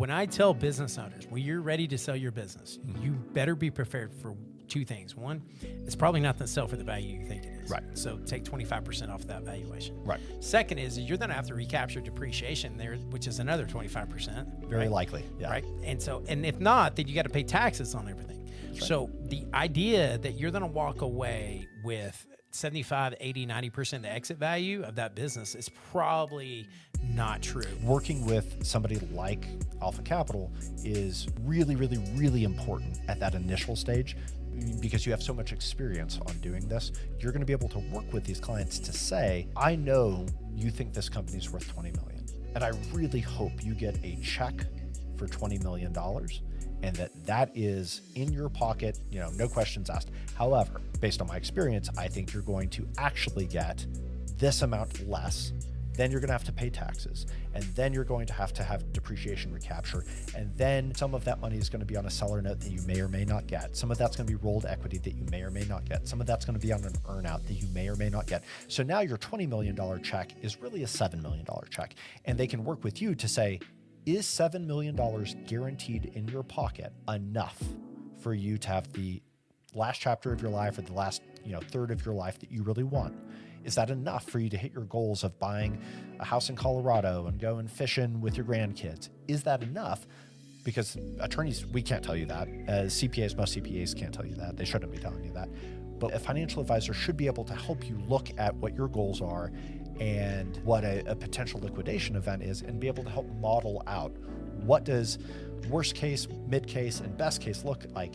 when I tell business owners, when you're ready to sell your business, you better be prepared for two things. One, it's probably not going to sell for the value you think it is. Right. So take 25% off that valuation. Right. Second is you're going to have to recapture depreciation there, which is another 25%. Very likely. Yeah. Right. And if not, then you got to pay taxes on everything. Right. So the idea that you're going to walk away with 75, 80, 90% of the exit value of that business is probably not true. Working with somebody like Alpha Capital is really, really, really important at that initial stage, because you have so much experience on doing this. You're going to be able to work with these clients to say, I know you think this company is worth $20 million, and I really hope you get a check for $20 million and that is in your pocket, no questions asked. However, based on my experience, I think you're going to actually get this amount less. Then you're going to have to pay taxes, and then you're going to have depreciation recapture, and then some of that money is going to be on a seller note that you may or may not get. Some of that's going to be rolled equity that you may or may not get. Some of that's going to be on an earnout that you may or may not get. So now your $20 million check is really a $7 million check, and they can work with you to say, is $7 million guaranteed in your pocket enough for you to have the last chapter of your life, or the last third of your life that you really want? Is that enough for you to hit your goals of buying a house in Colorado and going fishing with your grandkids? Is that enough? Because attorneys, we can't tell you that. As CPAs, most CPAs can't tell you that. They shouldn't be telling you that. But a financial advisor should be able to help you look at what your goals are and what a potential liquidation event is, and be able to help model out what does worst case, mid case, and best case look like,